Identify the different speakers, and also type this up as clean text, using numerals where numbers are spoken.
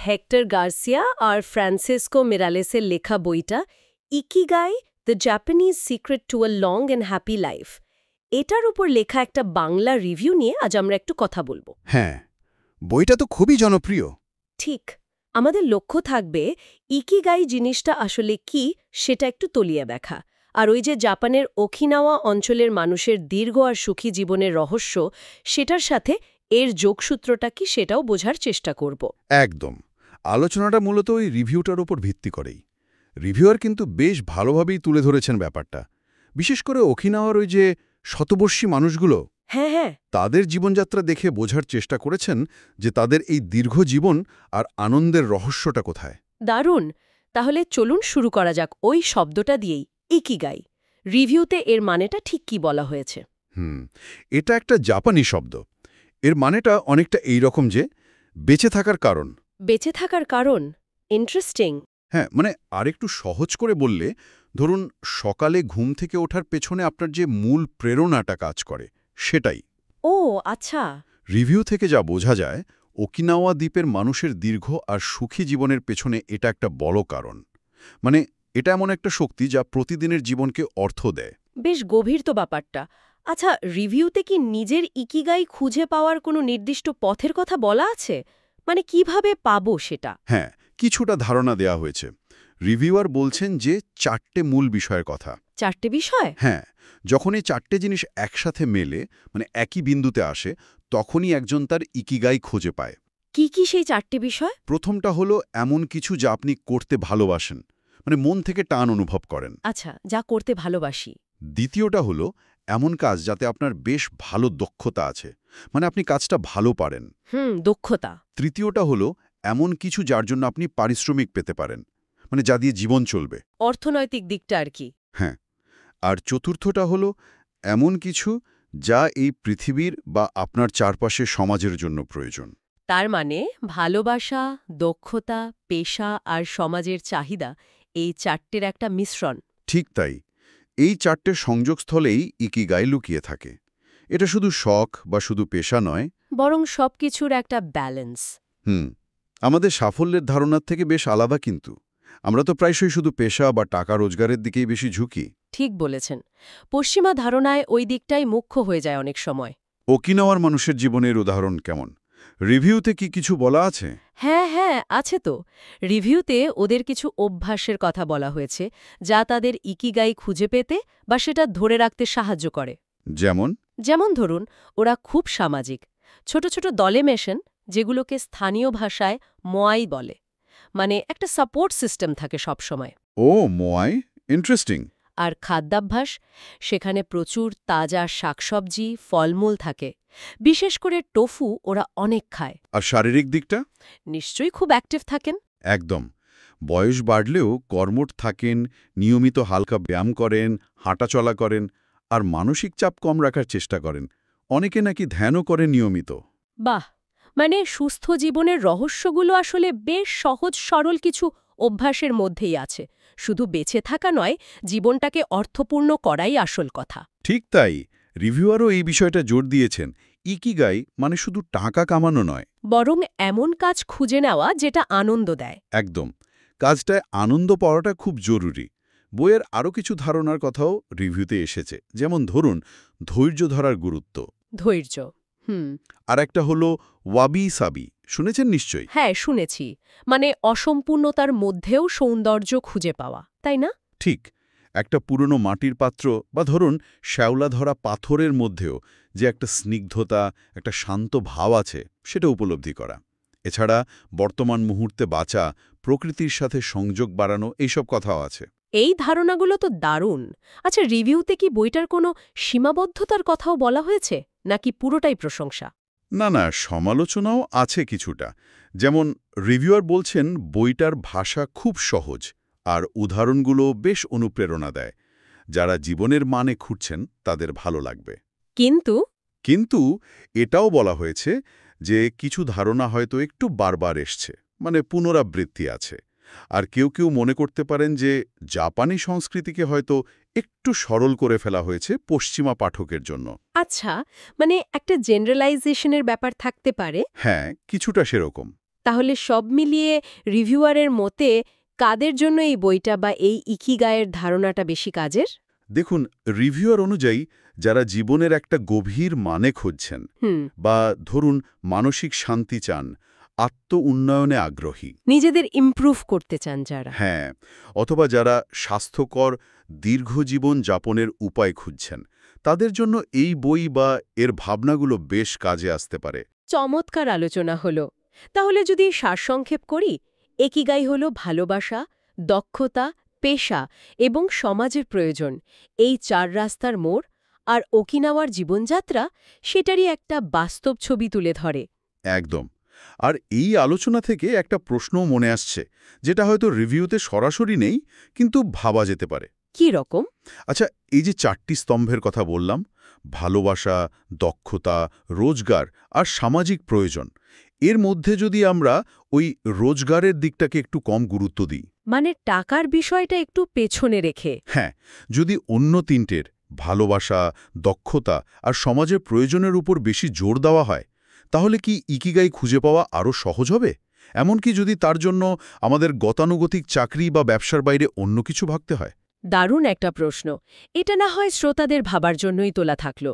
Speaker 1: Hectare Garcia আর Francisco মিরালেসের লেখা বইটা ikigai the Japanese secret to a long and happy life, এটার উপর লেখা একটা বাংলা রিভিউ নিয়ে আজ আমরা একটু কথা বলবো।
Speaker 2: হ্যাঁ, বইটা তো খুবই জনপ্রিয়।
Speaker 1: ঠিক, আমাদের লক্ষ্য থাকবে ইকিগাই জিনিসটা আসলে কি সেটা একটু তলিয়ে দেখা, আর ওই যে জাপানের ওকিনাওয়া অঞ্চলের মানুষের দীর্ঘ আর সুখী জীবনের রহস্য, সেটার সাথে এর যোগসূত্রটা কি সেটাও বোঝার চেষ্টা করব।
Speaker 2: একদম। আলোচনাটা মূলত ওই রিভিউটার উপর ভিত্তি করেই। রিভিউয়ার কিন্তু বেশ ভালোভাবেই তুলে ধরেছেন ব্যাপারটা। বিশেষ করে ওকিনাওয়ার ওই যে শতবর্ষী মানুষগুলো,
Speaker 1: হ্যাঁ হ্যাঁ,
Speaker 2: তাদের জীবনযাত্রা দেখে বোঝার চেষ্টা করেছেন যে তাদের এই দীর্ঘ জীবন আর আনন্দের রহস্যটা কোথায়।
Speaker 1: দারুণ। তাহলে চলুন শুরু করা যাক ওই শব্দটা দিয়েই, ইকিগাই। রিভিউতে এর মানেটা ঠিক কি বলা হয়েছে?
Speaker 2: এটা একটা জাপানি শব্দ। এর মানেটা অনেকটা এই রকম যে বেঁচে থাকার কারণ।
Speaker 1: বেঁচে থাকার কারণ? ইন্টারেস্টিং।
Speaker 2: হ্যাঁ, মানে আরেকটু সহজ করে বললে, ধরুন সকালে ঘুম থেকে ওঠার পেছনে আপনার যে মূল প্রেরণাটা কাজ করে, সেটাই।
Speaker 1: ও আচ্ছা।
Speaker 2: রিভিউ থেকে যা বোঝা যায়, ওকিনাওয়া দ্বীপের মানুষের দীর্ঘ আর সুখী জীবনের পেছনে এটা একটা বড় কারণ। মানে এটা এমন একটা শক্তি যা প্রতিদিনের জীবনকে অর্থ দেয়।
Speaker 1: বেশ গভীর তো ব্যাপারটা। আচ্ছা, রিভিউতে কি নিজের ইকিগাই খুঁজে পাওয়ার কোনো নির্দিষ্ট পথের কথা বলা আছে? মানে কিভাবে পাবো সেটা?
Speaker 2: হ্যাঁ, কিছুটা ধারণা দেয়া হয়েছে। রিভিউয়ার বলছেন যে 4টে মূল বিষয়ের কথা।
Speaker 1: 4টে বিষয়?
Speaker 2: হ্যাঁ, যখন এই 4টে জিনিস একসাথে মেলে, মানে একই বিন্দুতে আসে, তখনই একজন তার ইকিগাই খুঁজে পায়।
Speaker 1: কি কি সেই 4টে বিষয়?
Speaker 2: প্রথমটা হলো এমন কিছু যা আপনি করতে ভালোবাসেন, মানে মন থেকে টান অনুভব করেন।
Speaker 1: আচ্ছা, যা করতে ভালোবাসি।
Speaker 2: দ্বিতীয়টা হলো এমন কাজ যাতে আপনার বেশ ভালো দক্ষতা আছে, মানে আপনি কাজটা ভালো পারেন।
Speaker 1: দক্ষতা।
Speaker 2: তৃতীয়টা হলো এমন কিছু যার জন্য আপনি পারিশ্রমিক পেতে পারেন, মানে যা দিয়ে জীবন চলবে।
Speaker 1: অর্থনৈতিক দিকটা আর কি।
Speaker 2: হ্যাঁ, আর চতুর্থটা হলো এমন কিছু যা এই পৃথিবীর বা আপনার চারপাশে সমাজের জন্য প্রয়োজন।
Speaker 1: তার মানে ভালোবাসা, দক্ষতা, পেশা আর সমাজের চাহিদা, এই 4টের একটা মিশ্রণ।
Speaker 2: ঠিক তাই। এই 4টে সংযোগস্থলেই ইকিগাই লুকিয়ে থাকে। এটা শুধু শখ বা শুধু পেশা নয়,
Speaker 1: বরং সবকিছুর একটা ব্যালেন্স।
Speaker 2: আমাদের সাফল্যের ধারণার থেকে বেশ আলাদা কিন্তু। আমরা তো প্রায়শই শুধু পেশা বা টাকা রোজগারের দিকেই বেশি ঝুঁকি।
Speaker 1: ঠিক বলেছেন। পশ্চিমা ধারণায় ওই দিকটাই মুখ্য হয়ে যায় অনেক সময়।
Speaker 2: ওকিনাওয়ার মানুষের জীবনের উদাহরণ কেমন? রিভিউতে কি কিছু বলা আছে?
Speaker 1: হ্যাঁ হ্যাঁ, আছে তো। রিভিউতে ওদের কিছু অভ্যাসের কথা বলা হয়েছে যা তাদের ইকিগাই খুঁজে পেতে বা সেটা ধরে রাখতে সাহায্য করে।
Speaker 2: যেমন?
Speaker 1: যেমন ধরুন, ওরা খুব সামাজিক। ছোট ছোট দলে মেশেন, যেগুলোকে স্থানীয় ভাষায় মোয়াই বলে। মানে একটা সাপোর্ট সিস্টেম থাকে সবসময়।
Speaker 2: ও মোয়াই, ইন্টারেস্টিং।
Speaker 1: আর খাদ্যাভ্যাস, সেখানে প্রচুর তাজা শাকসবজি, ফলমূল থাকে। বিশেষ করে টোফু ওরা অনেক খায়।
Speaker 2: আর শারীরিক দিকটা?
Speaker 1: নিশ্চয়ই খুব অ্যাক্টিভ থাকেন।
Speaker 2: একদম। বয়স বাড়লেও কর্মঠ থাকেন, নিয়মিত হালকা ব্যায়াম করেন, হাঁটাচলা করেন, আর মানসিক চাপ কম রাখার চেষ্টা করেন। অনেকে নাকি ধ্যানও করেন নিয়মিত।
Speaker 1: বাহ, মানে সুস্থ জীবনের রহস্যগুলো আসলে বেশ সহজ সরল কিছু অভ্যাসের মধ্যেই আছে। শুধু বেঁচে থাকা নয়, জীবনটাকে অর্থপূর্ণ করাই আসল কথা।
Speaker 2: ঠিক তাই। রিভিউয়ারও এই বিষয়টা জোর দিয়েছেন। ইকিগাই মানে শুধু টাকা কামানো নয়,
Speaker 1: বরং এমন কাজ খুঁজে নেওয়া যেটা আনন্দ দেয়।
Speaker 2: একদম। কাজটায় আনন্দ পাওয়াটা খুব জরুরি। বইয়ের আরও কিছু ধারণার কথাও রিভিউতে এসেছে, যেমন ধরুন ধৈর্য ধরার গুরুত্ব।
Speaker 1: ধৈর্য।
Speaker 2: আর একটা হলো ওয়াবি সাবি, শুনেছেন নিশ্চয়ই।
Speaker 1: হ্যাঁ, শুনেছি। মানে অসম্পূর্ণতার মধ্যেও সৌন্দর্য খুঁজে পাওয়া, তাই না?
Speaker 2: ঠিক। একটা পুরনো মাটির পাত্র বা ধরুন শ্যাওলা ধরা পাথরের মধ্যেও যে একটা স্নিগ্ধতা, একটা শান্ত ভাব আছে, সেটা উপলব্ধি করা। এছাড়া বর্তমান মুহূর্তে বাঁচা, প্রকৃতির সাথে সংযোগ বাড়ানো, এইসব কথাও আছে।
Speaker 1: এই ধারণাগুলো তো দারুণ। আচ্ছা, রিভিউতে কি বইটার কোনো সীমাবদ্ধতার কথাও বলা হয়েছে, নাকি পুরোটাই প্রশংসা?
Speaker 2: না না, সমালোচনাও আছে কিছুটা। যেমন রিভিউয়ার বলছেন বইটার ভাষা খুব সহজ, আর উদাহরণগুলো বেশ অনুপ্রেরণা দেয়। যারা জীবনের মানে খুঁজছেন তাদের ভালো লাগবে।
Speaker 1: কিন্তু
Speaker 2: কিন্তু এটাও বলা হয়েছে যে কিছু ধারণা হয়তো একটু বারবার এসছে, মানে পুনরাবৃত্তি আছে। আর কেউ কেউ মনে করতে পারেন যে জাপানি সংস্কৃতিকে হয়তো একটু সরল করে ফেলা হয়েছে পশ্চিমা পাঠকের জন্য।
Speaker 1: আচ্ছা, মানে একটা জেনারেলাইজেশনের ব্যাপার থাকতে পারে।
Speaker 2: হ্যাঁ, কিছুটা সেরকম।
Speaker 1: তাহলে সব মিলিয়ে রিভিউয়ারের মতে কাদের জন্য এই বইটা বা এই ইকিগাইয়ের ধারণাটা বেশি কাজের?
Speaker 2: দেখুন, রিভিউয়ার অনুযায়ী যারা জীবনের একটা গভীর মানে খুঁজছেন বা ধরুন মানসিক শান্তি চান, আত্ম-উন্নয়নে আগ্রহী,
Speaker 1: নিজেদের ইমপ্রুভ করতে চান যারা।
Speaker 2: হ্যাঁ, অথবা যারা স্বাস্থ্যকর দীর্ঘজীবন যাপনের উপায় খুঁজছেন, তাদের জন্য এই বই বা এর ভাবনাগুলো বেশ কাজে আসতে পারে।
Speaker 1: চমৎকার আলোচনা হলো। তাহলে যদি সারসংক্ষেপ করি, একিগাই হলো ভালোবাসা, দক্ষতা, পেশা এবং সমাজের প্রয়োজন, এই 4 রাস্তার মোড়। আর ওকিনাওয়ার জীবনযাত্রা সেটারই একটা বাস্তব ছবি তুলে ধরে।
Speaker 2: একদম। আর এই আলোচনা থেকে একটা প্রশ্নও মনে আসছে, যেটা হয়তো রিভিউতে সরাসরি নেই, কিন্তু ভাবা যেতে পারে।
Speaker 1: কি রকম?
Speaker 2: আচ্ছা, এই যে 4টি স্তম্ভের কথা বললাম, ভালোবাসা, দক্ষতা, রোজগার আর সামাজিক প্রয়োজন, এর মধ্যে যদি আমরা ওই রোজগারের দিকটাকে একটু কম গুরুত্ব দিই,
Speaker 1: মানে টাকার বিষয়টা একটু পেছনে রেখে,
Speaker 2: হ্যাঁ, যদি অন্য তিনটের ভালোবাসা, দক্ষতা আর সমাজের প্রয়োজনের উপর বেশি জোর দেওয়া হয়, তাহলে কি ইকিগাই খুঁজে পাওয়া আরও সহজ হবে? এমনকি যদি তার জন্য আমাদের গতানুগতিক চাকরি বা ব্যবসার বাইরে অন্য কিছু ভাবতে হয়?
Speaker 1: দারুণ একটা প্রশ্ন। এটা না হয় শ্রোতাদের ভাবার জন্যই তোলা থাকলো।